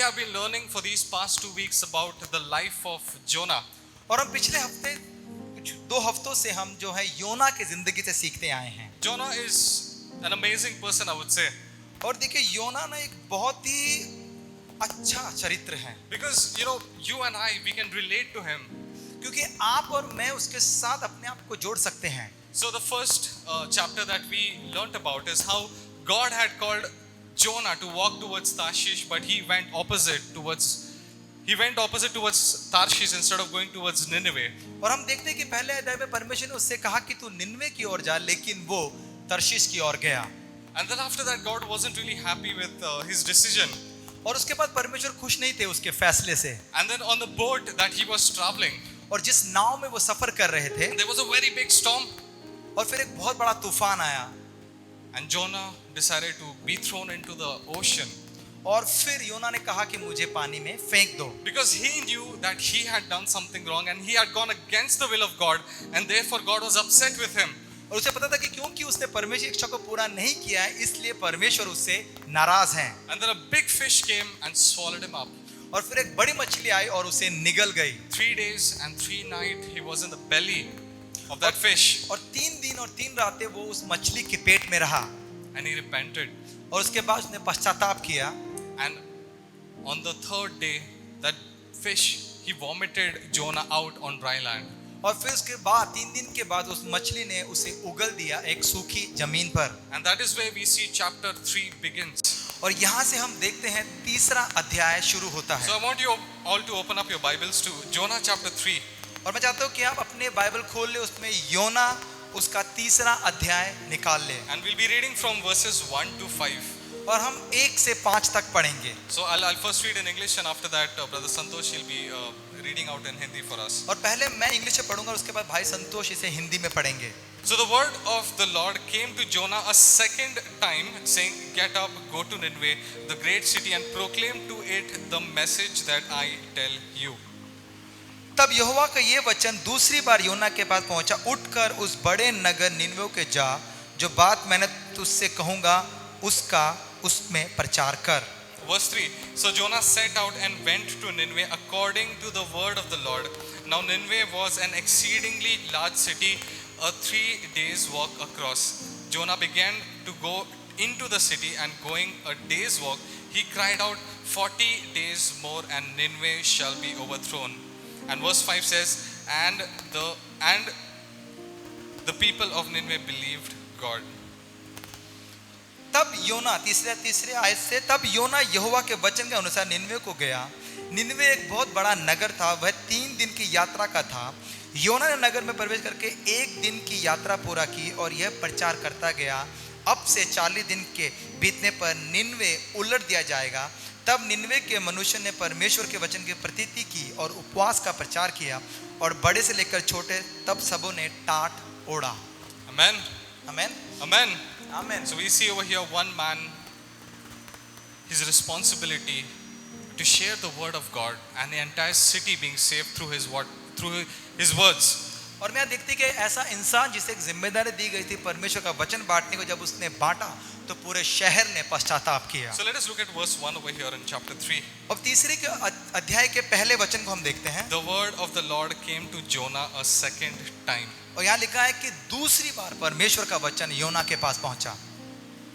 have been learning for these past 2 weeks about the life of Jonah. और हम पिछले हफ्ते कुछ 2 हफ्तों से हम जो है योना की जिंदगी से सीखते आए हैं। Jonah is an amazing person, I would say. और देखिए योना ना एक बहुत ही अच्छा चरित्र है, Because you and I, we can relate to him. क्योंकि आप और मैं उसके साथ अपने आप को जोड़ सकते हैं। So the first chapter that we learnt about is how God had called Jonah to walk towards Tarshish, but he went opposite towards Tarshish instead of going towards Nineveh. और हम देखते हैं कि पहले अध्याय में परमेश्वर ने उससे कहा कि तू निनवे की ओर जा, लेकिन वो तर्शीश की ओर गया। And then after that, God wasn't really happy with his decision. और उसके बाद परमेश्वर खुश नहीं थे उसके फैसले से। And then on the boat that he was traveling, और जिस नाव में वो सफर कर रहे थे, there was a very big storm. और फिर एक बहुत बड़ा तूफान आया। And Jonah decided to be thrown into the ocean. और फिर योना ने कहा कि मुझे पानी में फेंक दो। Because he knew that he had done something wrong and he had gone against the will of God, and therefore God was upset with him. और उसे पता था कि क्योंकि उसने परमेश्वर की इच्छा को पूरा नहीं किया है, इसलिए परमेश्वर उससे नाराज हैं। And then a big fish came and swallowed him up. और फिर एक बड़ी मछली आई और उसे निगल गई। 3 days and 3 nights he was in the belly of that fish. और 3 दिन और 3 रातें वो उस मछली के पेट में रहा। And he repented. और उसके बाद उसने पश्चाताप किया। And on the 3rd day, that fish, he vomited Jonah out on dry land. और फिर उसके बाद 3 दिन के बाद उस मछली ने उसे उगल दिया एक सूखी जमीन पर। And that is where we see chapter 3 begins. और यहाँ से हम देखते हैं तीसरा अध्याय शुरू होता So है। I want you all to open up your Bibles to Jonah chapter 3. और मैं चाहता हूँ कि आप अपने बाइबल खोल ले, उसमें योना उसका तीसरा अध्याय निकाल ले। And we'll be reading from verses 1 to 5. और हम 1 से 5 तक पढ़ेंगे। So I'll first read in English, and after that Brother Santosh will be reading out in Hindi for us. और पहले मैं इंग्लिश में पढ़ूंगा, उसके बाद भाई संतोष इसे हिंदी में पढ़ेंगे। So the word of the Lord came to Jonah a second time, saying, "Get up, go to Nineveh, the great city, and proclaim to it the message that I tell you." तब यहोवा का ये वचन दूसरी बार योना के पास पहुंचा, उठकर उस बड़े नगर निनवे के जा, जो बात मैंने तुझसे कहूंगा उसका उसमें प्रचार कर। Verse 3. So Jonah set out and went to Nineveh according to the word of the Lord. Now Nineveh was an exceedingly large city, a 3 days walk across. Jonah began to go into the city, and going a day's walk, he cried out, 40 days more and Nineveh shall be overthrown. And verse 5 says, and the people of Nineveh believed God. तब योना तीसरे आयत से, तब योना यहोवा के वचन के अनुसार निनवे को गया। निनवे एक बहुत बड़ा नगर था, वह 3 दिन की यात्रा का था। योना ने नगर में प्रवेश करके 1 दिन की यात्रा पूरा की और यह प्रचार करता गया, अब से 40 दिन के बीतने पर निनवे उलट दिया जाएगा। तब निनवे के मनुष्य ने परमेश्वर के वचन की प्रतीति की और उपवास का प्रचार किया, और बड़े से लेकर छोटे तब सबों ने टाट ओढ़ा। Amen. Amen, Amen. Amen. So we see over here one man, his responsibility to share the word of God, and the entire city being saved through his words. और मैं देखती कि ऐसा इंसान जिसे एक जिम्मेदारी दी गई थी परमेश्वर का वचन बांटने को, जब उसने बांटा तो पूरे शहर ने पश्चाताप किया। So let us look at verse 1 over here in chapter 3. अब तीसरे के अध्याय के पहले वचन को हम देखते हैं। The word of the Lord came to Jonah a second time. और यहाँ लिखा है कि दूसरी बार परमेश्वर का वचन योना के पास पहुंचा।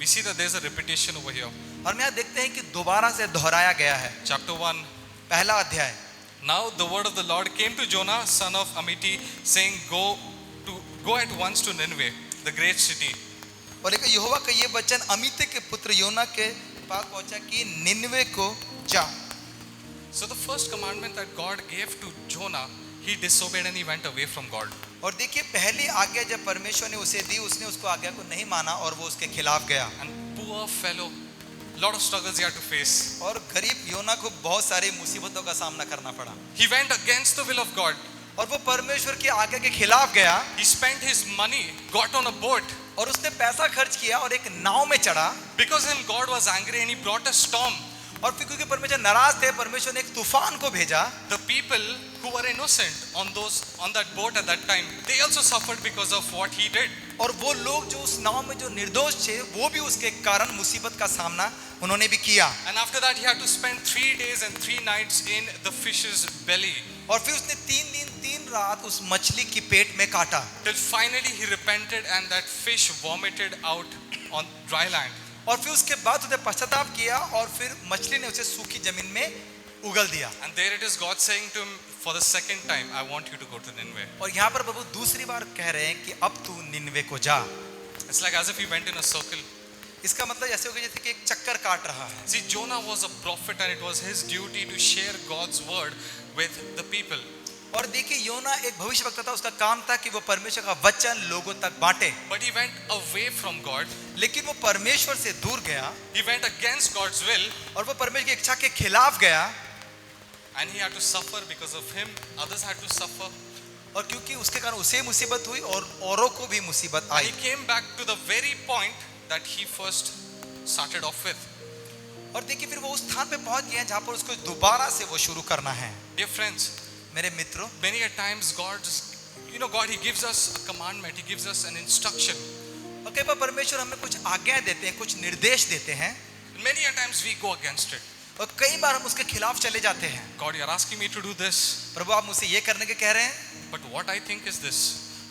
We see that there is a repetition over here. और मैं यहाँ देखते हैं कि दोबारा से दोहराया गया है। Chapter 1. पहला अध्याय। Now the word of the Lord came to Jonah, son of Amittai, saying, Go at once to Nineveh, the great city. और एक यहोवा का ये वचन अमित्ते के पुत्र योना के पास पहुंचा कि निनवे को जा। So the first commandment that God gave to Jonah, he disobeyed and he went away from God. और देखिए पहली आज्ञा जब परमेश्वर ने उसे दी, उसने उसको आज्ञा को नहीं माना और वो उसके खिलाफ गया। And poor fellow, lot of struggles he had to face. और गरीब योना को बहुत सारी मुसीबतों का सामना करना पड़ा। He went against the will of God. और वो परमेश्वर की आज्ञा के खिलाफ गया। He spent his money, got on a boat. और उसने पैसा खर्च किया और एक नाव में चढ़ा। Because him God was angry and he brought a storm. और फिर क्योंकि परमेश्वर नाराज थे, परमेश्वर ने एक तूफान को भेजा। The people who were innocent on that boat at that time, they also suffered because of what he did. और वो लोग जो उस नाव में जो निर्दोष थे वो भी उसके कारण मुसीबत का सामना उन्होंने भी किया। And after that, he had to spend 3 days and 3 nights in the fish's belly. और फिर उसने 3 दिन 3 रात उस मछली की पेट में काटा, Till finally he repented and that fish vomited out on dry land. और फिर उसके बाद उसने पश्चाताप किया और फिर मछली ने उसे सूखी जमीन में उगल दिया। And there it is, God saying to him for the second time, I want you to go to Nineveh. और यहाँ पर प्रभु दूसरी बार कह रहे हैं कि अब तू निनवे को जा। It's like as if he went in a circle. इसका मतलब ऐसे हो गया जैसे कि एक चक्कर काट रहा है। See, Jonah was a prophet and it was his duty to share God's word with the people. और देखिए योना एक भविष्यवक्ता था, उसका काम था कि वो परमेश्वर का वचन लोगों तक बांटे, But he went away from God. लेकिन वो परमेश्वर से दूर गया He went against God's will और वो परमेश्वर की इच्छा के खिलाफ गया, and he had to suffer because of him. Others had to suffer. और क्योंकि उसके कारण उसे मुसीबत हुई और औरों को भी मुसीबत And I. he came back to the very point that he first started off with. और देखिए फिर वो उस स्थान पे पहुंच गया जहां पर उसको दोबारा से वो शुरू करना है। Dear friends, मेरे मित्रों, many a times God, he gives us a commandment, he gives us an instruction. और कई बार परमेश्वर हमें कुछ आज्ञा देते हैं, कुछ निर्देश देते हैं, Many a times we go against it. और कई बार हम उसके खिलाफ चले जाते हैं। God, you're asking me to do this, प्रभु आप मुझसे ये करने के कह रहे हैं, but what I think is this.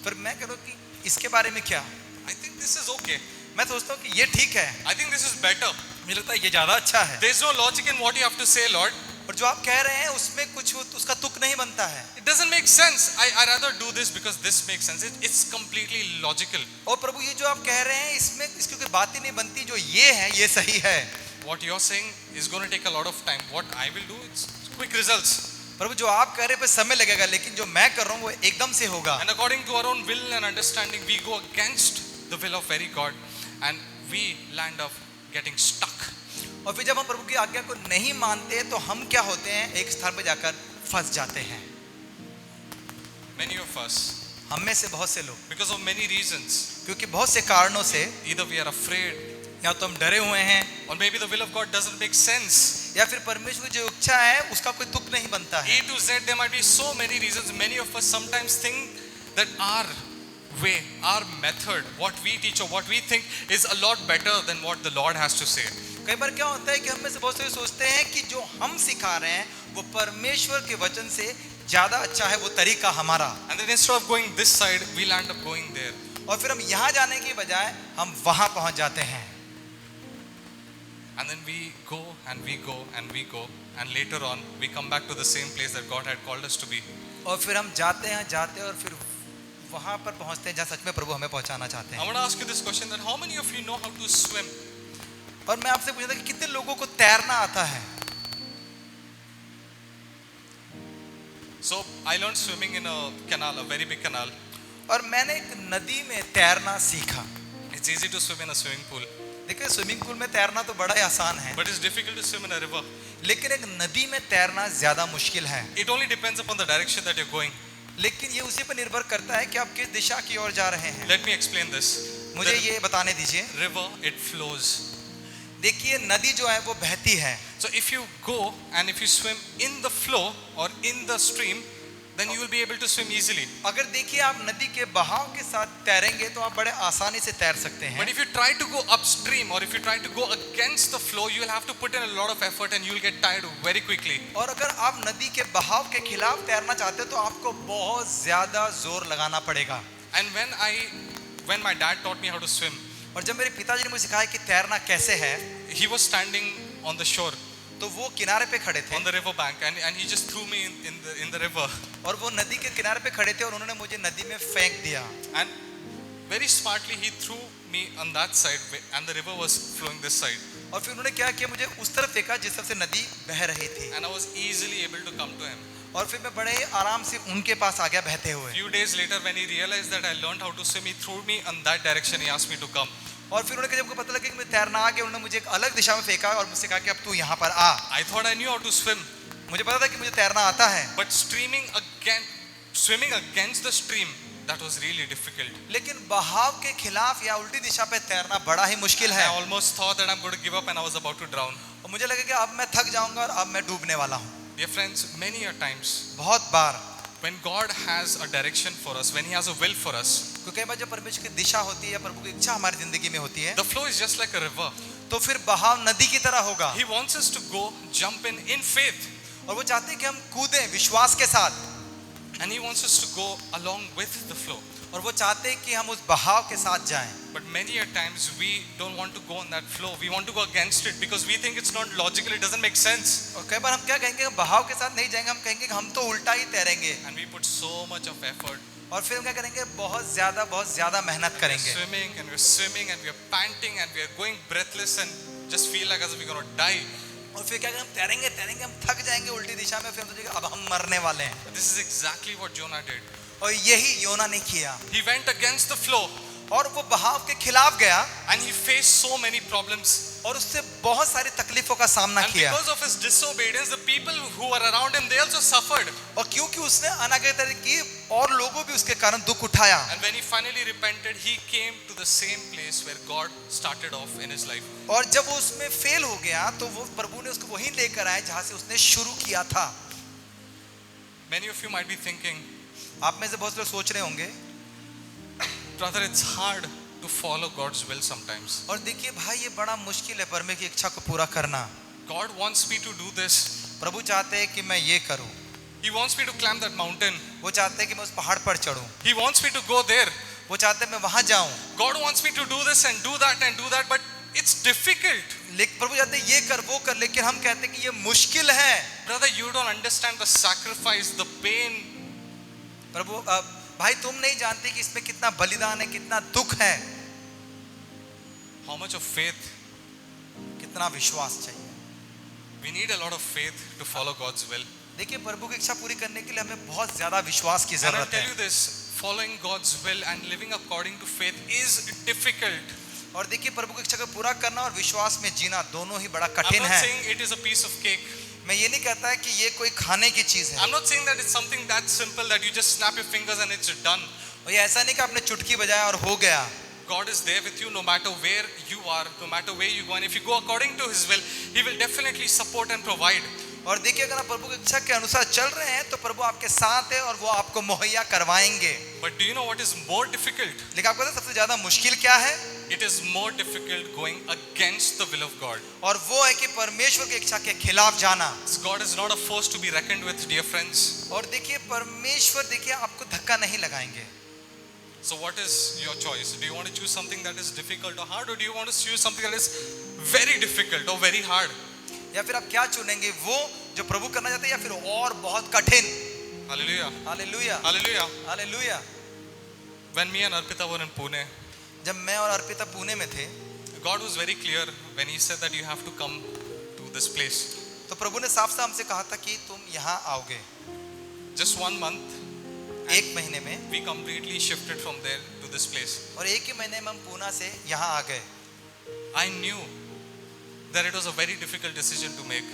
पर मैं कह रहा हूं कि इसके बारे में क्या, I think this is okay. मैं सोचता हूँ कि ये ठीक है, I think this is better. मुझे लगता है ये ज्यादा अच्छा है। There's no logic in what you have to say, Lord. और जो आप कह रहे हैं उसमें कुछ उसका तुक नहीं बनता है। It doesn't make sense. I rather do this because this makes sense. It's completely logical. और प्रभु ये जो आप कह रहे हैं इसमें इसकी कोई बात ही नहीं बनती, जो ये है ये सही है। What you're saying is going to take a lot of time. What I will do, it's quick results. प्रभु जो आप कह रहे हैं पे समय लगेगा, लेकिन जो मैं कर रहा हूँ वो एकदम से होगा। And according to our own will and understanding, we go against the will of very God, and we land up getting stuck. और फिर जब हम प्रभु की आज्ञा को नहीं मानते तो हम क्या होते हैं, एक स्थान पर जाकर फंस जाते हैं। Many of us, हम में से बहुत से लोग, because of many reasons, क्योंकि बहुत से कारणों से either we are afraid, या तो हम डरे हुए हैं, or maybe the will of God doesn't make sense. या फिर परमेश्वर की जो इच्छा है उसका कोई तुक नहीं बनता है। A to Z, there might be so many reasons. Many of us sometimes think that our way, our method, what we teach or what we think is a lot better than what the Lord has to say. कई बार क्या होता है कि हम में से बहुत से सोचते हैं कि जो हम सिखा रहे हैं वो परमेश्वर के वचन से ज्यादा अच्छा है, वो तरीका हमारा। And then instead of going this side, we'll end up going there. और फिर हम यहाँ जाने के बजाय हम वहां पहुंच जाते हैं। And then we go and we go and we go, and later on we come back to the same place that God had called us to be. और फिर हम जाते हैं और फिर वहां पर पहुंचते हैं जहाँ सच में प्रभु हमें पहुंचाना चाहते I हैं। want to ask you this question: that how many of you know how to swim? और मैं आपसे पूछता कि कितने लोगों को तैरना आता है? So I learned swimming in a canal, a very big canal. और मैंने एक नदी में तैरना सीखा। It's easy to swim in a swimming pool, देखिए स्विमिंग पूल में तैरना तो बड़ा ही आसान है, but it's difficult to swim in a river. लेकिन एक नदी में तैरना ज्यादा मुश्किल है। It only depends upon the direction that you're going. लेकिन ये उसी पर निर्भर करता है कि आप किस दिशा की ओर जा रहे हैं। Let me explain this. मुझे The ये बताने दीजिए। river, it flows. देखिए नदी जो है वो बहती है, So if you go and if you swim in the flow or in the stream, then you will be able to swim easily. अगर देखिए आप नदी के बहाव के साथ तैरेंगे तो आप बड़े आसानी से तैर सकते हैं। But if you try to go upstream or if you try to go against the flow, you will have to put in a lot of effort and you will get tired very quickly. और अगर आप नदी के बहाव के खिलाफ तैरना चाहते हो तो आपको बहुत ज्यादा जोर लगाना पड़ेगा। And when my dad taught me how to swim, और जब मेरे पिताजी ने मुझे सिखाया कि तैरना कैसे है, he was standing on the shore, तो वो किनारे पे खड़े थे on the river bank, and he just threw me in the river. और वो नदी के किनारे पे खड़े थे और उन्होंने मुझे नदी में फेंक दिया। And very smartly he threw me on that side, and the river was flowing this side. और फिर उन्होंने क्या किया, मुझे उस तरफ फेंका जिस तरफ से नदी बह रही थी। And I was easily able to come to him. और फिर मैं बड़े ही आराम से उनके पास आ गया बहते हुए। Few days later, when he realized that I learned how to swim, he threw me on that direction. He asked me to come. और फिर उन्होंने जब को पता लगा कि मैं तैरना आ गया, उन्होंने मुझे एक अलग दिशा में फेंका और मुझसे कहा कि अब तू यहाँ पर आ। I thought I knew how to swim, मुझे पता था कि मुझे तैरना आता है, but swimming against the stream, that was really difficult. लेकिन बहाव के खिलाफ या उल्टी दिशा पे तैरना बड़ा ही मुश्किल है। I almost thought that I'm going to give up, and I was about to drown. और मुझे लगा कि अब मैं थक जाऊंगा और अब मैं डूबने वाला हूँ। Dear friends, many a times बहुत बार When God has a direction for us, when He has a will for us, क्योंकि कई बार जब परमेश्वर की दिशा होती है या प्रभु की इच्छा हमारी जिंदगी में होती है, the flow is just like a river. तो फिर बहाव नदी की तरह होगा. He wants us to go, jump in faith. और वो चाहते हैं कि हम कूदें विश्वास के साथ. And He wants us to go along with the flow. और वो चाहते हैं कि हम उस बहाव के साथ जाएं. But many a times we don't want to go on that flow. We want to go against it because we think it's not logical, it doesn't make sense. और कई बार हम क्या कहेंगे, बहाव के साथ नहीं जाएंगे, हम कहेंगे कि हम तो उल्टा ही तैरेंगे. And we put so much of effort. और फिर हम क्या करेंगे, बहुत ज्यादा मेहनत करेंगे. Swimming and we're swimming and we're panting and we're going breathless and just feel like as if we're going to die. और फिर क्या करेंगे, हम तैरेंगे हम थक जाएंगे उल्टी दिशा में, फिर हम सोचेंगे अब हम मरने वाले हैं. But this is exactly what Jonah did. और यही योना ने किया. He went against the flow. और वो बहाव के खिलाफ गया. And he faced so many problems. और उससे बहुत सारी तकलीफों का सामना And किया. because of his disobedience, the people who were around him, they also suffered. और क्योंकि उसने अनाज्ञाकारी की, और लोगों भी उसके कारण दुख उठाया. And when he finally repented, he came to the same place where God started off in his life. और जब वो उसमें फेल हो गया, तो वो प्रभु ने उसको वहीं लेकर आए जहां से उसने शुरू किया था. Many of you might be thinking, आप में से बहुत लोग सोच रहे होंगे, brother, it's hard to follow God's will sometimes. और देखिए भाई, ये बड़ा मुश्किल है परमेश्वर की इच्छा को पूरा करना. God wants me to do this. प्रभु चाहते हैं कि मैं ये करूं. He wants me to climb that mountain. वो चाहते हैं कि मैं उस पहाड़ पर चढ़ूं. He wants me to go there. वो चाहते हैं मैं वहां जाऊं. God wants me to do this and do that, but it's difficult. लेकिन प्रभु चाहते हैं ये कर वो कर, लेकिन हम कहते हैं कि ये मुश्किल है. Brother, you don't understand the sacrifice, the pain. प्रभु भाई, तुम नहीं जानते कि इसमें कितना बलिदान है, कितना दुख है. How much of faith? कितना विश्वास चाहिए. We need a lot of faith to follow God's will. देखिए, प्रभु की इच्छा पूरी करने के लिए हमें बहुत ज्यादा विश्वास की And I'll जरूरत tell है. you this, following God's will and living according to faith is difficult. और देखिए, प्रभु की इच्छा को पूरा करना और विश्वास में जीना दोनों ही बड़ा I'm कठिन not है. saying it is a piece of cake. मैं ये नहीं कहता है कि ये कोई खाने की चीज है. I'm not saying that it's something that simple that you just snap your fingers and it's done. और ये ऐसा नहीं कि आपने चुटकी बजाया और हो गया. God is there with you no matter where you are, no matter where you go, and if you go according to His will, He will definitely support and provide. और देखिए, अगर आप प्रभु की इच्छा के अनुसार चल रहे हैं तो प्रभु आपके साथ है और वो आपको मुहैया करवाएंगे. But do you know what is more difficult? लेकिन आपको पता है सबसे ज्यादा मुश्किल क्या है? It is more difficult going against the will of God. और वो है कि परमेश्वर की इच्छा के खिलाफ जाना. God is not a force to be reckoned with, dear friends. और देखिए, परमेश्वर देखिए आपको धक्का नहीं लगाएंगे. So what is your choice? Do you want to choose something that is difficult or hard, or do you want to choose something that is very difficult or very hard? या फिर आप क्या चुनेंगे, वो जो प्रभु करना चाहते हैं या फिर और बहुत कठिन? Hallelujah. Hallelujah, Hallelujah. Hallelujah. When me and Arpita were in Pune, जब मैं और अर्पिता पुणे में थे, God was very clear when He said that you have to come to this place. तो प्रभु ने साफ साफ हमसे कहा था कि तुम यहाँ आओगे. Just 1 month, एक महीने में, we completely shifted from there to this place. और एक ही महीने में हम पूना से यहाँ आ गए. I knew that it was a very difficult decision to make.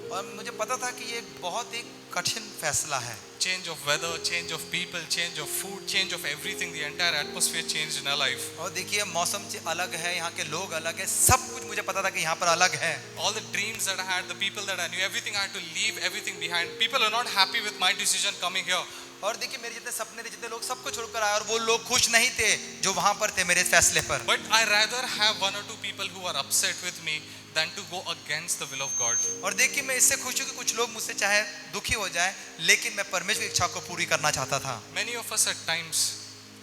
और मुझे पता था कि ये बहुत ही कठिन फैसला है. Change of weather, change of people, change of food, change of everything. The entire atmosphere changed in our life. और देखिए, मौसम अलग है, यहाँ के लोग अलग है, सब कुछ मुझे पता था कि यहाँ पर अलग है. All the dreams that I had, the people that I knew, everything I had to leave everything behind. People are not happy with my decision coming here. और देखिए, मेरे जितने सपने थे, जितने लोग सबको छोड़कर आए, और वो लोग खुश नहीं थे जो वहां पर थे मेरे फैसले पर. But I rather have 1 or 2 people who are upset with me than to go against the will of God. और देखिए, मैं इससे खुश हूँ कि कुछ लोग मुझसे चाहे दुखी हो जाए, लेकिन मैं परमेश्वर की इच्छा को पूरी करना चाहता था. Many of us at times,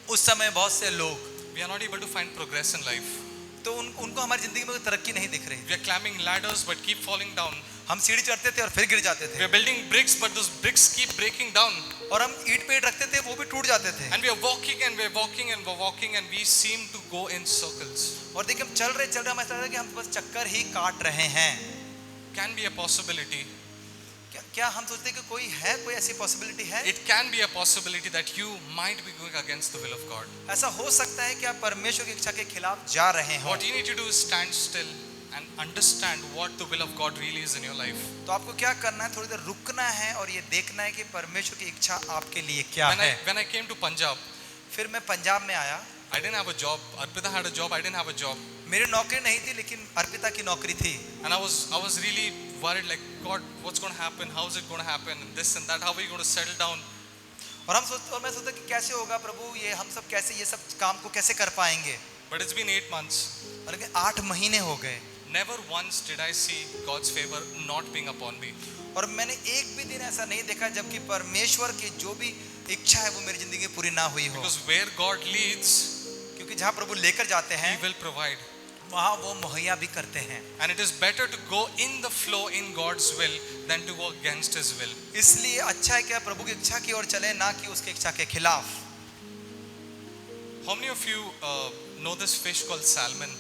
उस समय बहुत से लोग, we are not able to find progress in life. तो उनको हमारी जिंदगी में कोई तरक्की नहीं दिख रही. We are climbing ladders but keep falling down. हम सीढ़ी चढ़ते थे और फिर गिर जाते We थे. are building bricks but those bricks keep breaking down. और हम ईंट पे ईंट रखते थे, वो भी टूट जाते थे. And we are walking and we are walking and we are walking and we seem to go in circles. और देखिए, हम चल रहे हमें ऐसा लग रहा है कि हम बस चक्कर ही काट रहे हैं. Can be a possibility. क्या हम सोचते हैं कि कोई ऐसी पॉसिबिलिटी है? It can be a possibility that you might be going against the will of God. ऐसा हो सकता है कि आप परमेश्वर की इच्छा के खिलाफ जा रहे हो. What you need to do is stand still and understand what the will of God really is in your life. तो आपको क्या करना है? थोड़ी देर रुकना है और ये देखना है कि परमेश्वर की इच्छा आपके लिए क्या है. When I came to Punjab, फिर मैं पंजाब में आया. I didn't have a job. Arpita had a job. I didn't have a job. मेरी नौकरी नहीं थी, लेकिन अर्पिता की नौकरी थी. And I was really worried, like, God, what's going to happen? How is it going to happen? And this and that. How are we going to settle down? और मैं सोचता कि कैसे होगा प्रभु, ये हम सब कैसे ये सब काम को कैसे कर पाएंगे। But it's been 8 months. और लेकिन 8 महीने हो गए, Never once did I see God's favor not being upon me. और मैंने एक भी दिन ऐसा नहीं देखा जबकि परमेश्वर की जो भी इच्छा है वो मेरी जिंदगी में पूरी ना हुई हो। Because where God leads, क्योंकि जहाँ प्रभु लेकर जाते हैं He will provide. वहाँ वो मुहैया भी करते हैं। And it is better to go in the flow in God's will than to go against His will. इसलिए अच्छा है क्या प्रभु की इच्छा की ओर चले, ना कि उसकी इच्छा के खिलाफ। How many of you know this fish called salmon?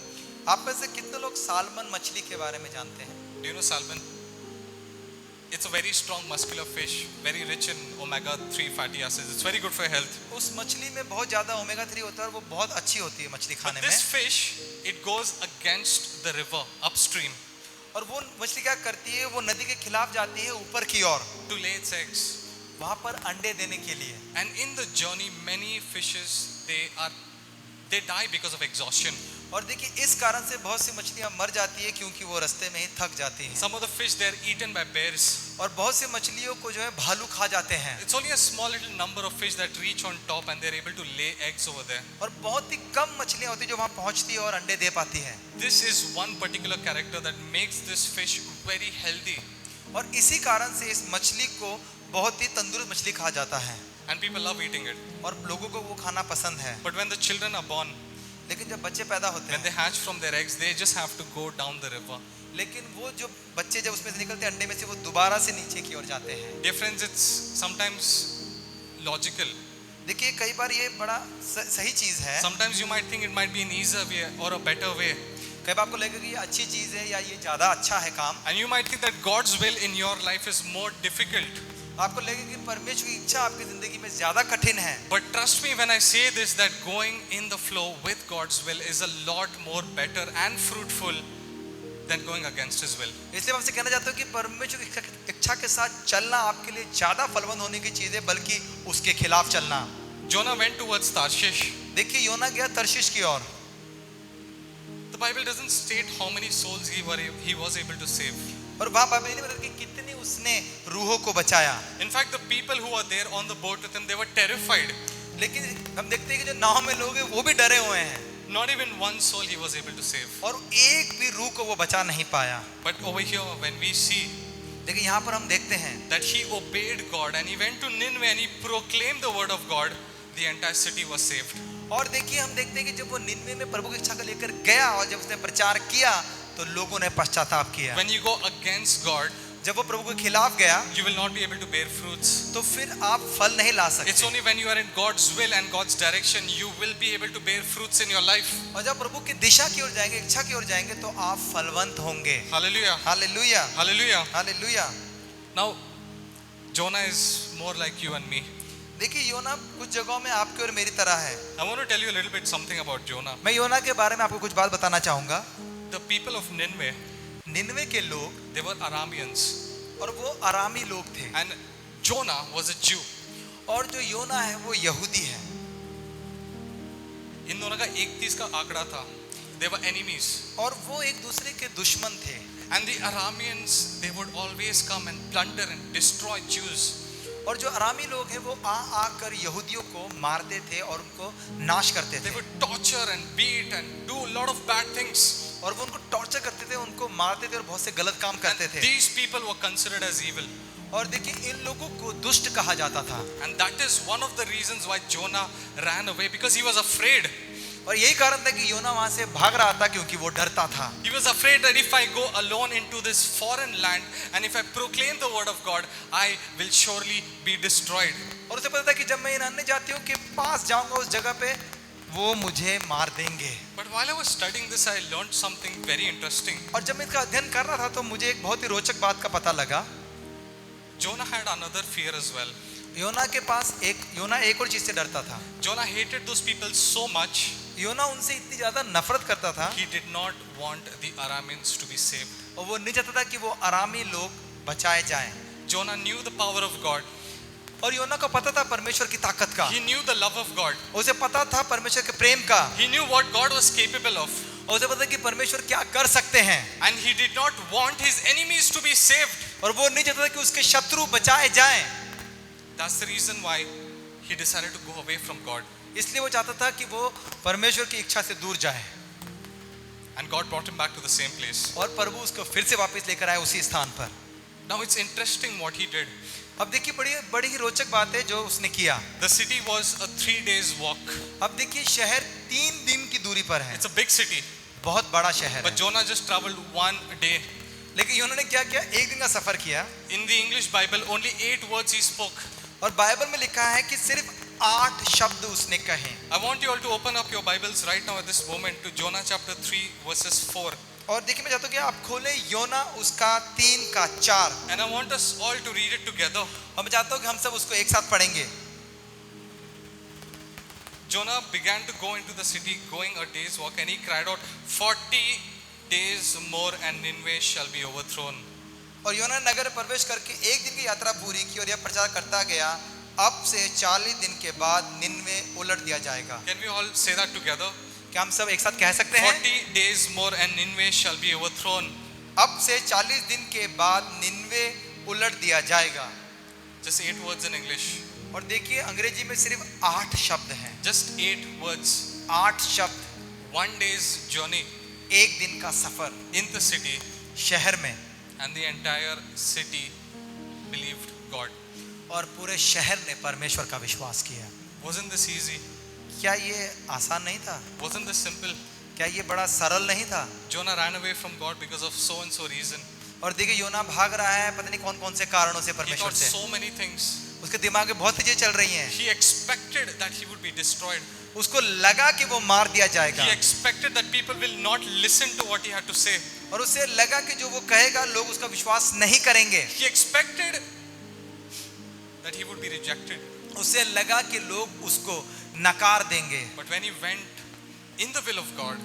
आप में से कितने लोग सालमन मछली के बारे में जानते हैं? Do you know salmon? It's a very strong muscular fish, very rich in omega-3 fatty acids. It's very good for health. उस मछली में बहुत ज्यादा ओमेगा 3 होता है और वो बहुत अच्छी होती है मछली But खाने this में। fish, it goes against the river upstream और वो मछली क्या करती है, वो नदी के खिलाफ जाती है ऊपर की ओर, to lay its eggs. वहां पर अंडे देने के लिए। And in the journey, many fishes they die because of exhaustion. और देखिए इस कारण से बहुत सी मछलियां मर जाती है क्योंकि वो रास्ते में ही थक जाती हैं। Some of the fish they are eaten by bears. और बहुत सी मछलियों को जो है भालू खा जाते हैं। It's only a small little number of fish that reach on top and they're able to lay eggs over there. और बहुत ही कम मछलियां होती है जो वहां पहुंचती है और अंडे दे पाती है। This is one particular character that makes this fish very healthy. और इसी कारण से इस मछली को बहुत ही तंदुरुस्त मछली कहा जाता है। And people love eating it. और लोगों को वो खाना पसंद है। But when the children are born, लेकिन जब बच्चे पैदा होते when they हैं, hatch from their eggs, they just have to go down the river. लेकिन वो जो बच्चे जब उसमें से निकलते हैं अंडे में से, वो दोबारा से नीचे की ओर जाते हैं। Dear friends, it's sometimes logical. देखिए कई बार ये बड़ा सही चीज है। Sometimes you might think it might be an easier way or a better way. कई बार आपको लगेगा कि ये अच्छी चीज है या ये ज्यादा अच्छा है काम। And you might think that God's will in your life is more difficult. आपको लगेगा कि परमेश्वर की इच्छा आपकी जिंदगी में ज्यादा कठिन है। But trust me when I say this, that going in the flow with God's will is a lot more better and fruitful than going against His will. इसलिए मैं आपसे कहना चाहता हूँ कि परमेश्वर की इच्छा के साथ चलना आपके लिए ज्यादा फलवंत होने की चीज है, बल्कि उसके खिलाफ चलना। Jonah went towards Tarshish. देखिए योना गया तर्शीश की ओर। The Bible doesn't state how many souls he was able to save. और वहाँ बाइबल नहीं बताती कि कितनी उसने रूहों को बचाया। In fact, the people who were there on the boat with him, they were terrified. लेकिन हम देखते हैं कि जो नाव में लोग हैं वो भी डरे हुए हैं। Not even one soul he was able to save. और एक भी रूह को वो बचा नहीं पाया। But over here, when we see लेकिन यहाँ पर हम देखते हैं that he obeyed God and he went to Nineveh and he proclaimed the word of God, the entire city was saved. और देखिए हम देखते हैं कि जब वो निन्वे में प्रभु की इच्छा को लेकर गया और जब उसने प्रचार किया तो लोगों ने पश्चाताप किया। When you go against God, जब वो प्रभु के खिलाफ गया you will not be able to bear fruits. तो फिर आप फल नहीं ला सकते। It's only when you are in God's will and God's direction you will be able to bear fruits in your life. और जब प्रभु की दिशा की ओर जाएंगे, इच्छा की ओर जाएंगे तो आप फलवंत होंगे। Hallelujah. Hallelujah, Hallelujah. Hallelujah. Now, Jonah is more like you and me. देखिए योना कुछ जगहों में आपकी और मेरी तरह है। I want to tell you a little bit something about Jonah. मैं योना के बारे में आपको कुछ बात बताना चाहूंगा। The people of Nineveh, निन्वे के लोग, they were Arameans. और वो अरामी लोग थे, And Jonah was a Jew. और जो योना है वो यहूदी है। इन दोनों का 31 का आंकड़ा था. They were enemies. और वो एक दूसरे के दुश्मन थे। And the Arameans, they would always come and plunder and destroy Jews. और जो अरामी लोग हैं वो आकर यहूदियों को मारते थे और उनको नाश करते They थे। would torture and beat and do a lot of bad things. और वो उनको टॉर्चर करते थे, उनको मारते थे और बहुत से गलत काम करते And थे। these people were considered as evil. और देखिए इन लोगों को दुष्ट कहा जाता था। And that is one of the reasons why Jonah ran away, because he was afraid. और यही कारण था कि योना वहां से भाग रहा था क्योंकि वो डरता था। He was afraid that if I go alone into this foreign land and if I proclaim the word of God, I will surely be destroyed. और उसे पता था कि जब मैं इन अन्य जातियों के पास जाऊंगा उस जगह पे वो मुझे मार देंगे। But while I was studying this, I learned something very interesting. और जब मैं इसका अध्ययन कर रहा था तो मुझे एक बहुत ही रोचक बात का पता लगा। Jonah had another fear as well. योना के पास योना एक और चीज से डरता था। Jonah hated those people so much. योना उनसे इतनी ज्यादा नफरत करता था। He did not want the Arameans to be saved. और वो नहीं चाहता था कि वो अरामी लोग बचाए जाएं। Jonah knew the power of God. और योना को पता था परमेश्वर की ताकत का। He knew the love of God. उसे पता था परमेश्वर के प्रेम का। He knew what God was capable of. और उसे पता कि परमेश्वर क्या कर सकते हैं। And he did not want his enemies to be saved. और वो नहीं चाहता था कि उसके शत्रु बचाए जाएं। That's the reason why he decided to go away from God. इसलिए वो चाहता था कि वो परमेश्वर की इच्छा से दूर जाए, And God brought him back to the same place. और प्रभु उसको फिर से वापस लेकर आए उसी स्थान पर। Now it's interesting what he did. अब देखिए बड़ी बड़ी ही रोचक बात है जो उसने किया। The city was a 3 days walk. अब देखिए शहर 3 दिन की दूरी पर है, It's a big city. बहुत बड़ा शहर But है, Jonah just traveled 1 day. लेकिन उन्होंने क्या किया, एक दिन का सफर किया। In the English Bible, only 8 words he spoke. और बाइबल में लिखा है कि सिर्फ 8 शब्द उसने कहे। I want you all to open up your Bibles right now at this moment to Jonah chapter 3 verses 4. और देखिए मैं चाहता हूँ कि आप खोले योना उसका 3 का 4, And I want us all to read it together. और मैं चाहता हूँ कि हम सब उसको एक साथ पढ़ेंगे। Jonah began to go into the city, going a day's walk, and he cried out, 40 days more and Nineveh shall be overthrown. और योना नगर प्रवेश करके एक दिन की यात्रा पूरी की और यह प्रचार करता गया, अब से 40 दिन के बाद निन्वे उलट दिया जाएगा। Can we all say that together? क्या हम सब एक साथ कह सकते हैं? 40 days more and Nineveh shall be overthrown. अब से 40 दिन के बाद निन्वे उलट दिया जाएगा। Just 8 words in English. और देखिए अंग्रेजी में सिर्फ 8 शब्द हैं, Just 8 words. 8 शब्द, 1 day's journey एक दिन का सफर in the city, शहर में, and the entire city believed God. और पूरे शहर ने परमेश्वर का विश्वास किया। Wasn't this easy? क्या ये आसान नहीं था? Wasn't this simple? क्या ये बड़ा सरल नहीं था? Jonah ran away from God because of so and so reason. और देखिए योना भाग रहा है पता नहीं कौन कौन से कारणों से He परमेश्वर thought से। so many things. उसके दिमाग में बहुत सी चीजें चल रही हैं। He expected that he would be destroyed. उसको लगा कि वो मार दिया जाएगा, He expected that people will not listen to what he had to say. और उसे लगा कि जो वो कहेगा लोग उसका विश्वास नहीं करेंगे। He expected that he would be rejected. उसे लगा कि लोग उसको नकार देंगे। But when he went in the will of God,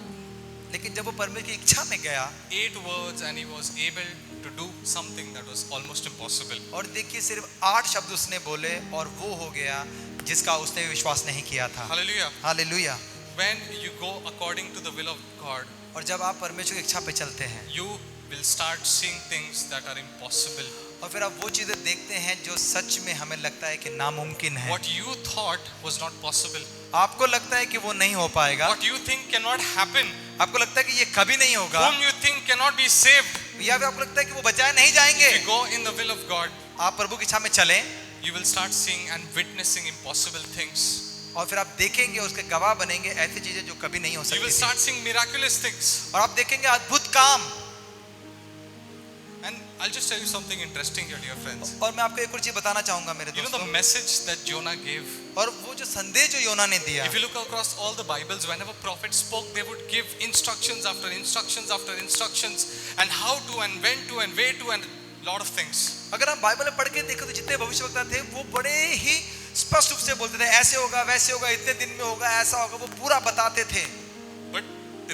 लेकिन जब वो परमेश्वर की इच्छा में गया, 8 words, and he was able to do something that was almost impossible. और देखिए सिर्फ 8 शब्द उसने बोले और वो हो गया जिसका उसने विश्वास नहीं किया था। Hallelujah. Hallelujah. When you go according to the will of God, और जब आप परमेश्वर की इच्छा पे चलते हैं, you will start seeing things that are impossible. और फिर आप वो चीजें देखते हैं जो सच में हमें लगता है कि नामुमकिन है। What you thought was not possible, आपको लगता है कि वो नहीं हो पाएगा, what you think cannot happen, आपको लगता है कि ये कभी नहीं होगा, whom you think cannot be saved, या फिर आपको लगता है कि वो बचाए नहीं जाएंगे। if you go in the will of God, आप प्रभु की इच्छा में चलें, you will start seeing and witnessing impossible things. और फिर आप देखेंगे, उसके गवाह बनेंगे ऐसी चीजें जो कभी नहीं हो You will सकती start थी। seeing miraculous things. और आप देखेंगे अद्भुत काम। And I'll just tell you something interesting here, dear friends. और मैं आपको एक और चीज बताना चाहूंगा मेरे You know the दोस्तों, message that Jonah gave? और वो जो संदेश जो योना ने दिया, If you look across all the Bibles, whenever prophets spoke, they would give instructions after instructions after instructions, and how to and when to and where to and lot of things. अगर हम Bible में पढ़ के देखें तो जितने भविष्यवक्ता थे वो बड़े ही स्पष्ट रूप से बोलते थे, ऐसे होगा वैसे होगा, इतने दिन में होगा, ऐसा होगा, वो पूरा बताते थे। But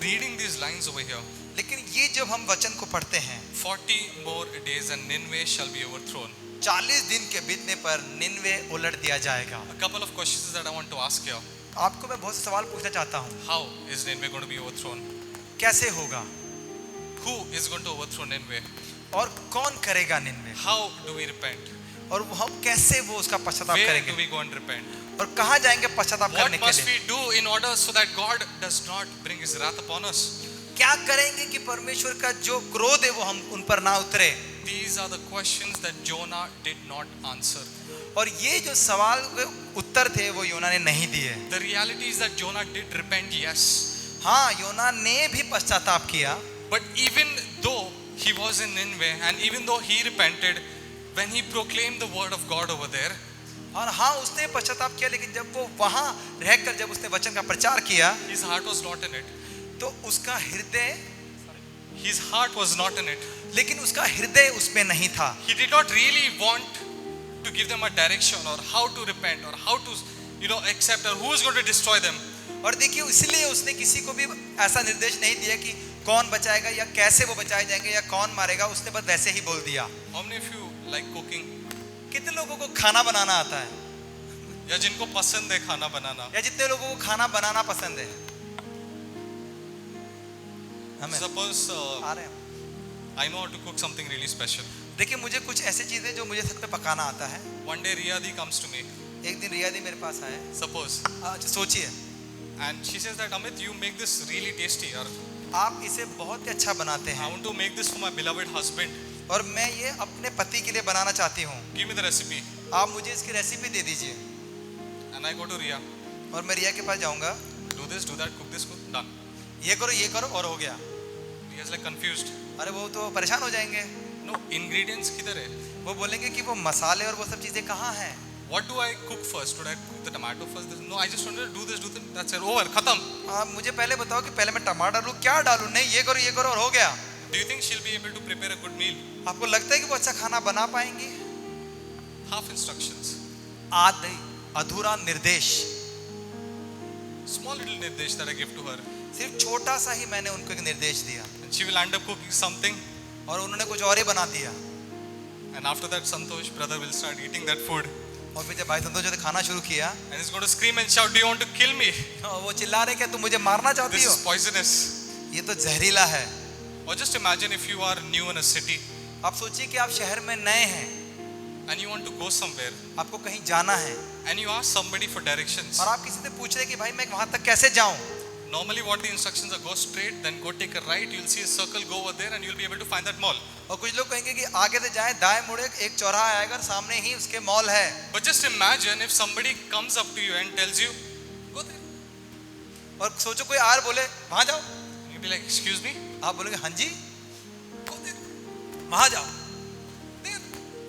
reading these lines over here, लेकिन ये जब हम वचन को पढ़ते हैं, 40 more days and Nineveh shall be overthrown. 40 दिन के बीतने पर निन्वे उलट दिया जाएगा। A couple of questions that I want to ask here. आपको मैं बहुत से सवाल पूछना चाहता हूँ। How is Nineveh going to be overthrown? कैसे होगा Who is going to overthrow Nineveh? और कौन करेगा निन्वे, How do we repent? और वो हम कैसे वो उसका पश्चाताप Where करेंगे, do we go and repent? और कहाँ जाएंगे पश्चाताप What करने के must लिए? we do in order so that God does not bring his wrath upon us? क्या करेंगे कि परमेश्वर का जो क्रोध है वो हम उन पर ना उतरे? These are the questions that Jonah did not answer. और ये जो सवाल के उत्तर थे वो योना ने नहीं दिए। The reality is that Jonah did repent, yes. हाँ, योना ने भी पश्चाताप किया, But even though he was in Nineveh and even though he repented, when he proclaimed the word of God over there, और हाँ उसने पश्चाताप किया, लेकिन जब वो वहाँ रहकर जब उसने वचन का प्रचार किया his heart was not in it. तो उसका हृदय, His heart was not in it. लेकिन उसका हृदय उसमें नहीं था। He did not really want to give them a direction or how to repent or how to, accept or who is going to destroy them. और देखिए इसलिए उसने किसी को भी ऐसा निर्देश नहीं दिया कि कौन बचाएगा या कैसे वो बचाए जाएंगे या कौन मारेगा, उसने बस वैसे ही बोल दिया। How many of you like cooking? कितने लोगों को खाना बनाना आता है, या जिनको पसंद है खाना बनाना? या जितने लोगों को खाना बनाना पसंद है? हमें Suppose आ रहे हैं। I know how to cook something really special. देखिए मुझे कुछ ऐसी चीजें जो मुझे सच में पकाना आता है। One day Riyadi comes to me. एक दिन रिया दी मेरे पास आए, Suppose. अच्छा सोचिए, And she says that, Amit, you make this really tasty. Or आप इसे बहुत ही अच्छा बनाते I हैं want to make this for my beloved husband. और मैं ये अपने पति के लिए बनाना चाहती हूँ, Give me the recipe. आप मुझे इसकी रेसिपी दे दीजिए। And I go to Ria. और मैं रिया के पास जाऊंगा, Do this, do that, cook this, cook. Done. ये करो और हो गया। Ria's like confused. अरे वो तो परेशान हो जाएंगे, No, ingredients किधर है? वो बोलेंगे कि वो मसाले और वो सब चीजें कहाँ हैं। What do I cook first? Should I cook the tomato first? No, I just want to do this, that's it. Over, khatam. आप मुझे पहले बताओ कि पहले मैं टमाटर लूँ, क्या डालूं? नहीं, ये करो और हो गया। Do you think she'll be able to prepare a good meal? आपको लगता है कि वो अच्छा खाना बना पाएंगी? Half instructions. आधे अधूरा निर्देश, Small little nirdesh that I give to her. सिर्फ छोटा सा ही मैंने उनको एक निर्देश दिया And she will end up cooking something. और उन्होंने कुछ और ही बना दिया। And after that, Santosh, brother, will start eating that food. और फिर जब भाई संतोष जी ने खाना शुरू किया, And he's going to scream and shout, do you want to kill me? और वो चिल्ला रहे क्या तुम मुझे मारना चाहती This हो? is poisonous. ये तो जहरीला है। Or just imagine if you are new in a city आप सोचिए कि आप शहर में नए हैं, and you want to go somewhere आपको कहीं जाना है and you ask somebody for directions. और आप किसी से पूछ रहे हैं कि भाई मैं वहां तक कैसे जाऊं? Normally what the instructions are, go straight, then go take a right, you'll see a circle, go over there and you'll be able to find that mall. और कुछ लोग कहेंगे कि आगे से जाएं, दाएं मुड़े, एक चौराहा आएगा और सामने ही उसके मॉल है। But just imagine if somebody comes up to you and tells you, go there. और सोचो कोई आर बोले वहां जाओ, You'll be like, excuse me? आप बोलेंगे हाँ जी, Go there. वहां जाओ। There.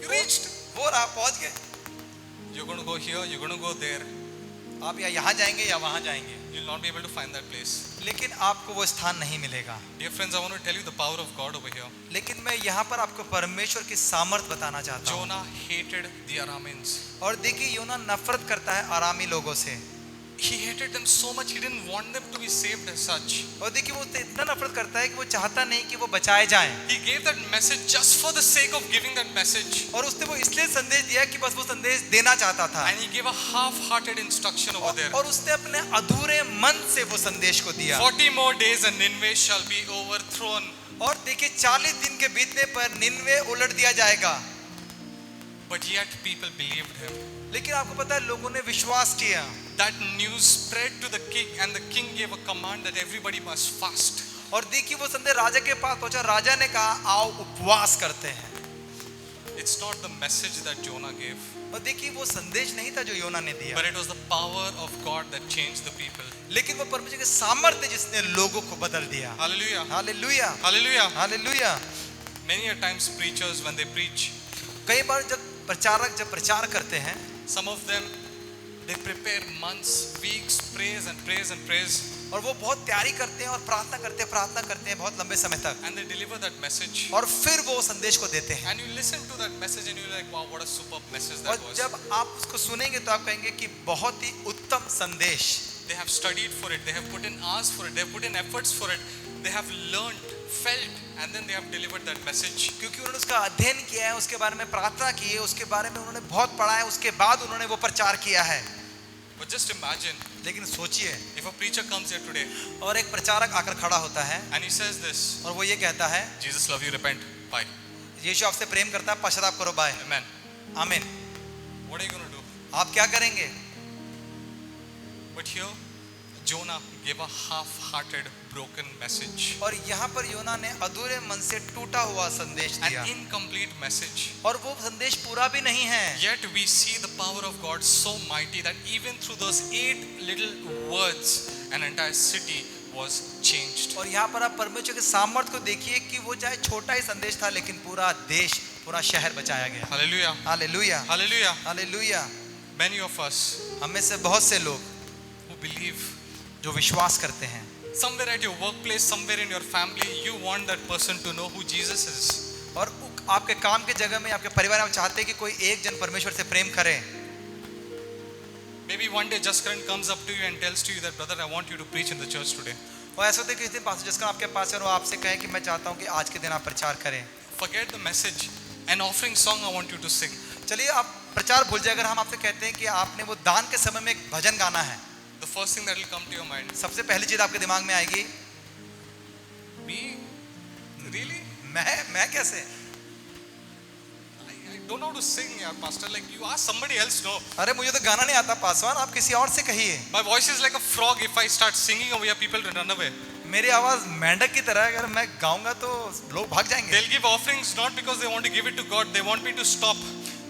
You reached. वो रहा, पहुंच गए। You're going to go here, you're going to go there. आप या यहाँ जाएंगे या वहां जाएंगे, You'll not be able to find that place. लेकिन आपको वो स्थान नहीं मिलेगा। Dear friends, I want to tell you the power of God over here. लेकिन मैं यहाँ पर आपको परमेश्वर की सामर्थ बताना चाहता हूँ। Jonah hated the Arameans. और देखिए योना नफरत करता है आरामी लोगों से। He hated them so much, he didn't want them to be saved as such. और देखिए वो इतना नफरत करता है कि वो चाहता नहीं कि वो बचाए जाएं। He gave that message just for the sake of giving that message. और उसने वो इसलिए संदेश दिया कि बस वो संदेश देना चाहता था। And he gave a half-hearted instruction over there. और उसने अपने अधूरे मन से वो संदेश को दिया। 40 more days and Nineveh shall be overthrown. और देखिए 40 दिन के बीतने पर निनवे उलट दिया जाएगा। But yet people believed him. लेकिन आपको पता है लोगों ने विश्वास किया। That news spread to the king and the king gave a command that everybody must fast. और देखिए वो संदेश राजा के पास पहुंचा, राजा ने कहा आओ उपवास करते हैं। It's not the message that Jonah gave, और देखिए वो संदेश नहीं था जो योना ने दिया, but it was the power of God that changed the people. लेकिन वो परमेश्वर के सामर्थ्य जिसने लोगों को बदल दिया। Hallelujah. Hallelujah, Hallelujah. Hallelujah. Many a times preachers when they preach, कई बार जब प्रचारक जब प्रचार करते हैं, some of them they prepare months, weeks, praise and praise and praise, और वो बहुत तैयारी करते हैं और प्रार्थना करते हैं बहुत लंबे समय तक, and they deliver that message. और फिर वो संदेश को देते हैं। And you listen to that message and you're like, wow, what a superb message और that was. जब आप उसको सुनेंगे तो आप कहेंगे कि बहुत ही उत्तम संदेश। They have studied for it, they have put in hours for it, they have put in efforts for it, they have learned, felt, and then they have delivered that message. क्योंकि उन्होंने उसका अध्ययन किया है, उसके बारे में प्रार्थना की है, उसके बारे में उन्होंने बहुत पढ़ा है, उसके बाद उन्होंने वो प्रचार किया है। But just imagine लेकिन सोचिए, if a preacher comes here today और एक प्रचारक आकर खड़ा होता है and he says this, और वो ये कहता है Jesus love you, repent, bye, यीशु आपसे प्रेम करता है, पश्चाताप करो, बाय, amen. आमीन। What are you going to do? आप क्या करेंगे? But here, Jonah gave a half-hearted, broken message, और यहाँ पर योना ने अधूरे मन से टूटा हुआ संदेश an दिया, incomplete message. और वो संदेश पूरा भी नहीं है। Yet we see the power of God so mighty that even through those 8 little words, an entire city was changed. और यहाँ पर आप परमेश्वर के सामर्थ्य को देखिए कि वो चाहे छोटा ही संदेश था, लेकिन पूरा देश, पूरा शहर बचाया गया। Hallelujah. Hallelujah, Hallelujah. Hallelujah. Many of us हमें से बहुत से लोग who believe, जो विश्वास करते हैं, somewhere at your workplace, somewhere in your family, you want that person to know who Jesus is. और आपके काम के जगह में, आपके परिवार में आप चाहते हैं कि कोई एक जन परमेश्वर से प्रेम करे। Maybe one day Jaskaran comes up to you and tells to you that, brother, I want you to preach in the church today. और ऐसा होता है कि इस दिन पास्टर जसकर आपके पास है और वो आपसे कहे कि मैं चाहता हूँ कि आज के दिन आप प्रचार करें। Forget the message. An offering song I want you to sing. चलिए आप प्रचार भूल जाए, अगर हम आपसे कहते हैं कि आपने वो दान के समय में एक भजन गाना है, The first thing that will come to your mind, सबसे पहली चीज आपके दिमाग में आएगी, me? Really? मैं कैसे? I don't know how to sing, yeah, pastor. Like you ask somebody else, no. अरे मुझे तो गाना नहीं आता पासवान, आप किसी और से कहिए। My voice is like a frog. If I start singing over here, people will run away. मेरी आवाज मेंढक की तरह है, अगर मैं गाऊंगा तो लोग भाग जाएंगे। They'll give offerings not because they want to give it to God. They want me to stop.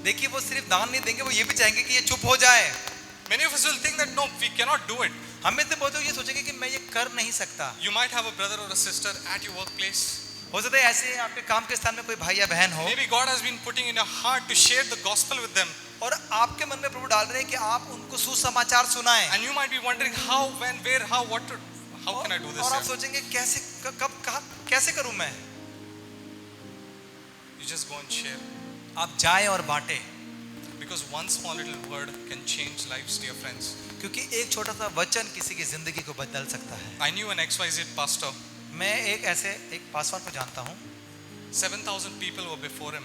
देखिए वो सिर्फ दान नहीं देंगे, वो ये भी चाहेंगे कि ये चुप हो जाए। Many of us will think that no, we cannot do it. हमें से बहुत लोग ये सोचेंगे कि मैं ये कर नहीं सकता। You might have a brother or a sister at your workplace. हो सकता है ऐसे आपके काम के स्थान में कोई भाई या बहन हो, Maybe God has been putting in your heart to share the gospel with them. और आपके मन में प्रभु डाल रहे हैं कि आप उनको सुसमाचार सुनाएं। And you might be wondering how, when, where, how, what to, how can I do this? और आप here? सोचेंगे कैसे, कब, कहाँ, कैसे करूं मैं? You just go and share. आप जाएं और बांटें, Because one small little word can change lives, dear friends. क्योंकि एक छोटा सा वचन किसी की जिंदगी को बदल सकता है। I knew an XYZ pastor. मैं एक पासवान को जानता हूँ, 7,000 people were before him.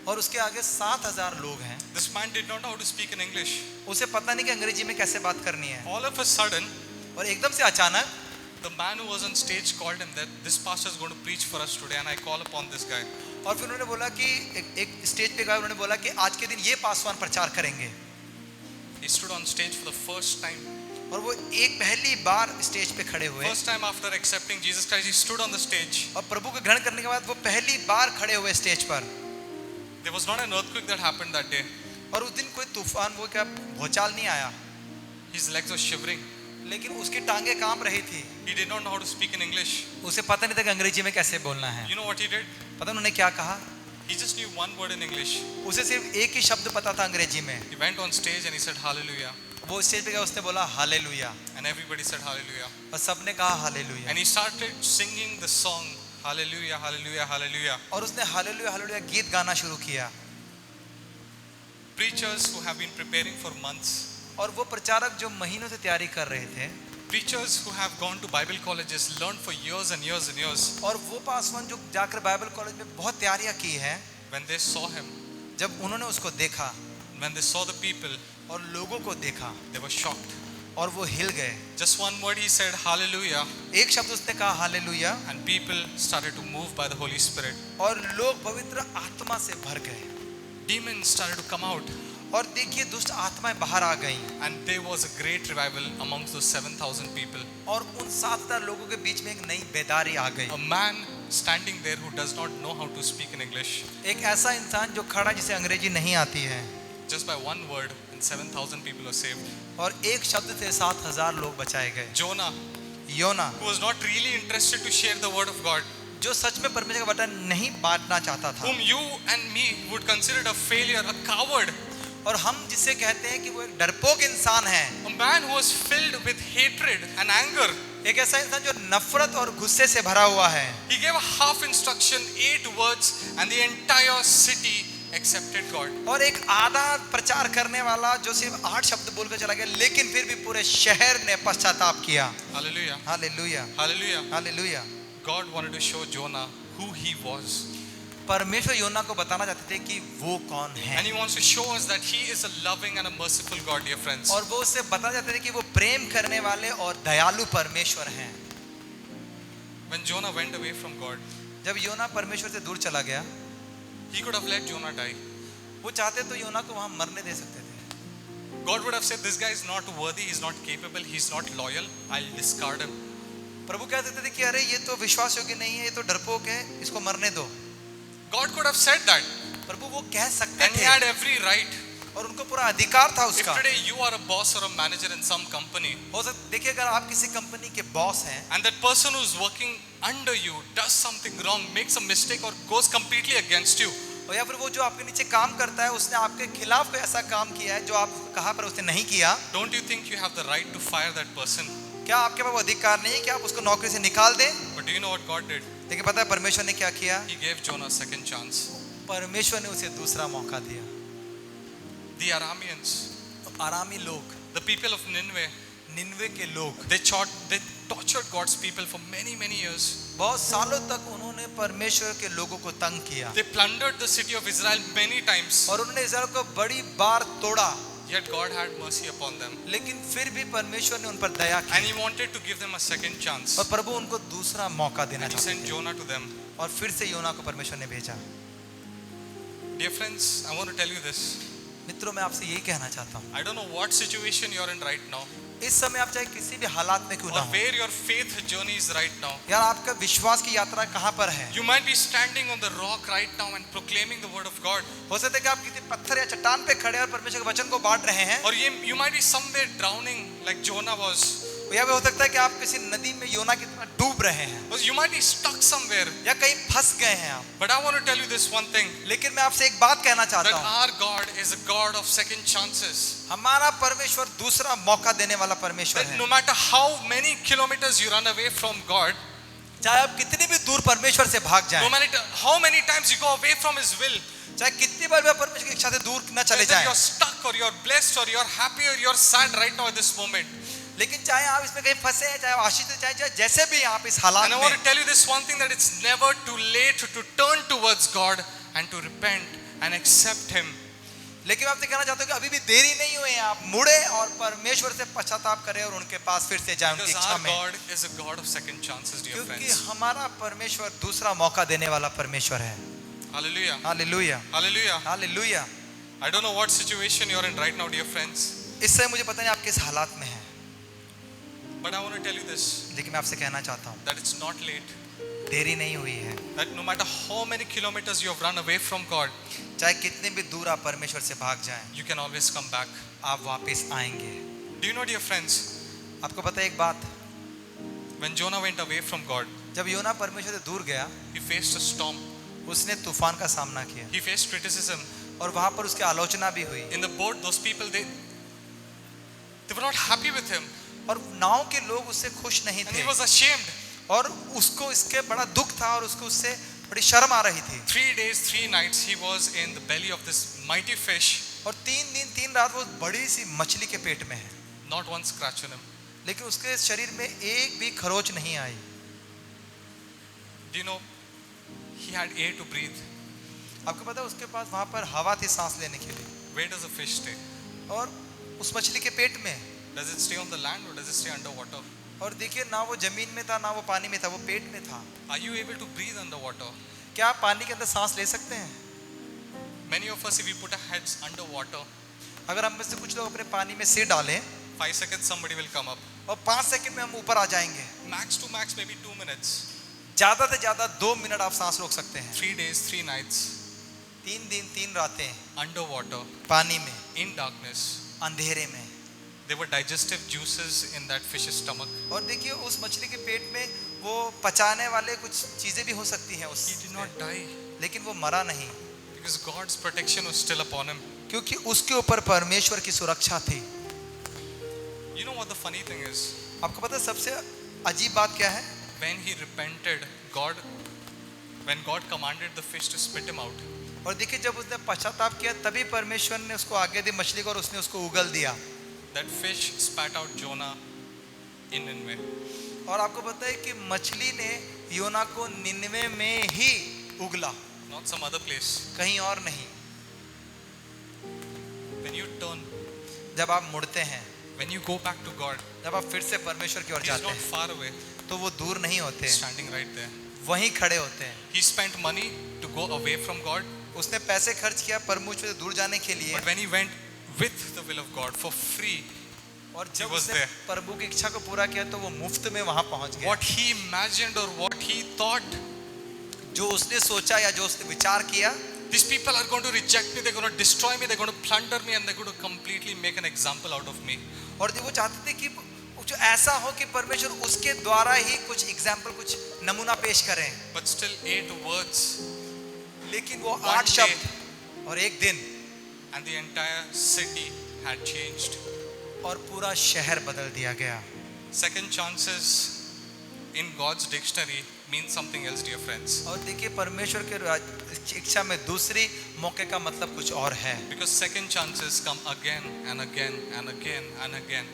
और उसके आगे 7,000 लोग हैं। This man did not know how to speak in English. उसे पता नहीं कि अंग्रेजी में कैसे बात करनी है, All of a sudden, और एकदम से अचानक the man who was on stage called him that this pastor is going to preach for us today, and I call upon this guy. और फिर उन्होंने बोला कि एक स्टेज पे गए, उन्होंने बोला कि आज के दिन ये पासवान प्रचार करेंगे। He stood on stage for the first time. और वो एक पहली बार स्टेज पे खड़े हुए, First time after accepting Jesus Christ, he stood on the stage. और प्रभु को ग्रहण करने के बाद वो पहली बार खड़े हुए स्टेज पर। There was not an earthquake that happened that day. और उस दिन कोई तूफान, वो क्या भूचाल नहीं आया, His legs were shivering. लेकिन उसकी टांगे कांप रही थी। He did not know how to speak in English. उसे पता नहीं था कि अंग्रेजी में कैसे बोलना है। You know what he did? पता उन्होंने क्या कहा? He just knew one word in English. उसे सिर्फ एक ही शब्द पता था अंग्रेजी में। He went on stage and he said hallelujah. वो स्टेज पे गया, उसने बोला hallelujah, And everybody said hallelujah. और सबने कहा hallelujah. And he started singing the song hallelujah, hallelujah, hallelujah. और उसने हालेलुया हालेलुया गीत गाना शुरू किया। Preachers who have been preparing for months, और वो प्रचारक जो महीनों से तैयारी कर रहे थे, preachers who have gone to Bible colleges, learned for years and years and years, और वो पासवान जो जाकर बाइबल कॉलेज में बहुत तैयारियां की है, when they saw him, जब उन्होंने उसको देखा when they saw the people, और लोगों को देखा, they were shocked. और वो हिल गए। Just one word he said hallelujah, एक शब्द उसने कहा hallelujah, and people started to move by the Holy Spirit. और लोग पवित्र आत्मा से भर गए, Demons started to come out, और देखिए दुष्ट आत्माएं बाहर आ गईं, and there was a great revival amongst those 7,000 people. और उन 7,000 लोगों के बीच में एक नई बेदारी आ गई। A man standing there who does not know how to speak in English, एक ऐसा इंसान जो खड़ा, जिसे अंग्रेजी नहीं आती है, just by one word, and 7,000 people were saved. और एक शब्द से 7,000 लोग बचाए गए। Jonah, योना, who was not really interested to share the word of God, जो सच में परमेश्वर का वचन नहीं बांटना चाहता था, whom you and me would consider a failure, a coward, और हम जिसे कहते हैं कि वो एक डरपोक इंसान है, a man who was filled with hatred and anger. एक ऐसा इंसान जो नफरत और गुस्से से भरा हुआ है, He gave a half instruction, 8 words, and the entire city accepted God. और एक आधा प्रचार करने वाला जो सिर्फ 8 शब्द बोलकर चला गया, लेकिन फिर भी पूरे शहर ने पश्चाताप किया। Hallelujah. Hallelujah, Hallelujah. Hallelujah. God wanted to show Jonah who he was. परमेश्वर योना को बताना चाहते थे कि वो कौन है, And he wants to show us that he is a loving and a merciful God, dear friends. और वो उससे बताना चाहते थे कि वो प्रेम करने वाले और दयालु परमेश्वर हैं। When Jonah went away from God, जब योना परमेश्वर से दूर चला गया, he could have let Jonah die. वो चाहते तो योना को वहां मरने दे सकते थे। God would have said, this guy is not worthy, he's not capable, he's not loyal, I'll discard him. प्रभु कह देते थे कि अरे ये तो विश्वास योग्य नहीं है, ये तो डरपोक है, इसको मरने दो। God could have said that, प्रभु वो कह सकते and he थे, had every right. और उनको पूरा अधिकार था If उसका। today you are a boss or a manager in some company, हो सकता, देखिए अगर आप किसी कंपनी के बॉस हैं, and that person who's working under you does something wrong, makes a mistake or goes completely against you, और या फिर वो जो आपके नीचे काम करता है, उसने आपके खिलाफ कोई ऐसा काम किया है जो आप कहा पर उसने नहीं किया, don't you think you have the right to fire that person? क्या आपके पास वो अधिकार नहीं है कि आप उसको नौकरी से निकाल दें? But do you know what God did? लेकिन पता है परमेश्वर ने क्या किया? He gave Jonah a second chance. परमेश्वर ने उसे दूसरा मौका दिया। The Arameans, आरामी लोग, the people of Nineveh, निन्वे के लोग, they tortured God's people for many, many years. बहुत सालों तक उन्होंने परमेश्वर के लोगों को तंग किया, They plundered the city of Israel many times. और उन्होंने इस्राएल को बड़ी बार तोड़ा, Yet God had mercy upon them. लेकिन फिर भी परमेश्वर ने उन पर दया And की, He wanted to give them a second chance. और प्रभु उनको दूसरा मौका देना And He चाहते sent थे, Jonah to them. और फिर से योना को परमेश्वर ने भेजा। Dear friends, I want to tell you this. मित्रों, मैं आपसे यही कहना चाहता हूँ, I don't know what situation you're in right now, इस समय आप चाहे किसी भी हालात में क्यों or ना हो, where your faith journey is right now. यार आपका विश्वास की यात्रा कहाँ पर है। You might be standing on the rock right now and proclaiming the word of God. हो सकता है कि आप किसी पत्थर या चट्टान पे खड़े और परमेश्वर के वचन को बांट रहे हैं, Or you might be somewhere drowning like Jonah was. या भी हो सकता है कि आप किसी नदी में योना की तरह डूब रहे हैं, Or you might be stuck somewhere. या कहीं फंस गए हैं आप। But I want to tell you this one thing, लेकिन मैं आपसे एक बात कहना that चाहता हूँ, our God is a God of second chances. हमारा परमेश्वर दूसरा मौका देने वाला परमेश्वर That है। no matter how many kilometers you run away from God, चाहे आप कितनी भी दूर परमेश्वर से भाग no जाएं, matter how many times you go away from His will, चाहे कितनी बार भी आप परमेश्वर की इच्छा से दूर न चले whether जाएं, you're stuck or you're blessed or you're happy or you're sad right now at this moment. लेकिन चाहे आप इसमें कहीं फंसे हैं, चाहे आप आशीष हैं, चाहे जैसे भी आप इस हालात And I want में, to tell you this one thing, that it's never too late to turn towards God and to repent and accept Him. लेकिन मैं आपसे कहना चाहता हूँ कि अभी भी देरी नहीं हुई है, आप मुड़े और परमेश्वर से पश्चाताप करें और उनके पास फिर से जाएं उनकी Because इच्छा our में, God is a God of second chances, dear क्योंकि friends. हमारा परमेश्वर दूसरा मौका देने वाला परमेश्वर है। Hallelujah. Hallelujah, Hallelujah. Hallelujah. I don't know what situation you're in right now, dear friends, इस समय मुझे पता नहीं आप किस हालात में हैं, but I want to tell you this, लेकिन मैं आपसे कहना चाहता हूँ, that it's not late. देरी नहीं हुई है। That no matter how many kilometers you have run away from God, चाहे कितने भी दूर आप परमेश्वर से भाग जाएं, you can always come back. आप वापस आएंगे। Do you know, dear friends, आपको पता है एक बात, when Jonah went away from God, जब योना परमेश्वर से दूर गया, he faced a storm. उसने तूफान का सामना किया He faced criticism. और वहां पर उसकी आलोचना भी हुई, In the boat, those people, they were not happy with him. और नाव के लोग उससे खुश नहीं And थे, he was ashamed. और उसको इसके बड़ा दुख था और उसको उससे बड़ी शर्म आ रही थी। 3 days, 3 nights, he was in the belly of this mighty fish. और 3 दिन 3 रात वो बड़ी सी मछली के पेट में है, Not one scratch on him. लेकिन उसके शरीर में एक भी खरोच नहीं आई। Do you know, he had air to breathe. आपको पता है उसके पास वहां पर हवा थी सांस लेने के लिए, Where does a fish stay? और उस मछली के पेट में, Does it stay on the land or does it stay underwater? और देखिए ना वो जमीन में था ना वो पानी में था, वो पेट में था। Are you able to breathe underwater? क्या आप पानी के अंदर सांस ले सकते हैं? Many of us, if we put our heads underwater, अगर हम में से कुछ लोग अपने पानी में सिर डालें 5 seconds somebody will come up. और 5 सेकंड में हम ऊपर आ जाएंगे, Max to max, maybe 2 minutes. ज्यादा से ज्यादा 2 मिनट आप सांस रोक सकते हैं। 3 days, 3 nights, 3 दिन 3 रातें underwater, पानी में, in darkness. अंधेरे में। There were digestive juices in that fish's stomach. और देखिए उस मछली के पेट में वो पचाने वाले कुछ चीजें भी हो सकती हैं He did उसमें, not die लेकिन वो मरा नहीं, because God's protection was still upon him. क्योंकि उसके ऊपर परमेश्वर की सुरक्षा थी। You know what the funny thing is? आपको पता है सबसे अजीब बात क्या है? When he repented, when God commanded the fish to spit him out, और देखिए जब उसने पश्चाताप किया तभी परमेश्वर ने उसको आगे दी मछली को और उसने उसको उगल दिया, that fish spat out Jonah in Nineveh. और आपको पता है कि मछली ने योना को निन्वे में ही उगला, Not some other place. कहीं और नहीं। When you turn, जब आप मुड़ते हैं, when you go back to God, जब आप फिर से परमेश्वर की ओर He's जाते not हैं, far away. तो वो दूर नहीं होते, He's standing right there. वहीं खड़े होते हैं। He spent money to go away from God, उसने पैसे खर्च किया परमेश्वर से दूर जाने के लिए, but when he went with the will of God for free, और he जब was उसने there. प्रभु की इच्छा को पूरा किया तो वो मुफ्त में वहां पहुंच गया। What he imagined or what he thought, जो उसने सोचा या जो उसने विचार किया, these people are going to reject me, they're going to destroy me, they're going to plunder me, and they're going to completely make an example out of me. और वो चाहते थे कि जो ऐसा हो कि परमेश्वर उसके द्वारा ही कुछ एग्जाम्पल, कुछ नमूना पेश करें, But still 8 words, लेकिन वो One 8 day. शब्द और एक दिन and the entire city had changed. और पूरा शहर बदल दिया गया। Second chances in God's dictionary means something else, dear friends. और देखिए परमेश्वर के इच्छा में दूसरी मौके का मतलब कुछ और है, Because second chances come again and again and again and again.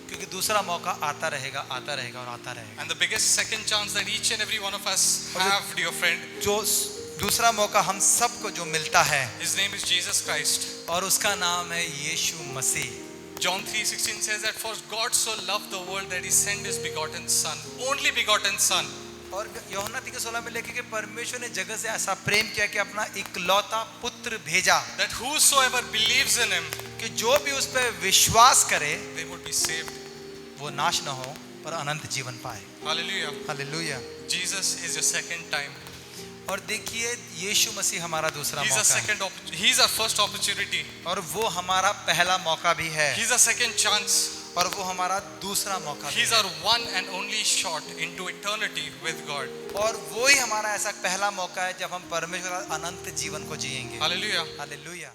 क्योंकि दूसरा मौका आता रहेगा, आता रहेगा और आता रहेगा। And the biggest second chance that each and every one of us have, dear friend, जो दूसरा मौका हम सबको जो मिलता है, his name is Jesus Christ. और उसका नाम है यीशु मसीह। John 3:16 says that for God so loved the world that he sent his begotten son, only begotten son. और यूहन्ना 3:16 में लिखे कि परमेश्वर ने जगत से ऐसा प्रेम किया कि अपना इकलौता पुत्र भेजा that whosoever believes in him, कि जो भी उस पर विश्वास करे they would be saved. वो नाश न हो पर अनंत जीवन पाए। Hallelujah. Hallelujah. Jesus is your second time. और देखिए यीशु मसीह हमारा दूसरा He's our मौका है second He's our first opportunity. और वो हमारा पहला मौका भी है He's our second chance. और वो हमारा दूसरा मौका भी He's है। our one and only shot into eternity with God. और वो ही हमारा ऐसा पहला मौका है जब हम परमेश्वर का अनंत जीवन को जिएंगे। Hallelujah. हालेलुया।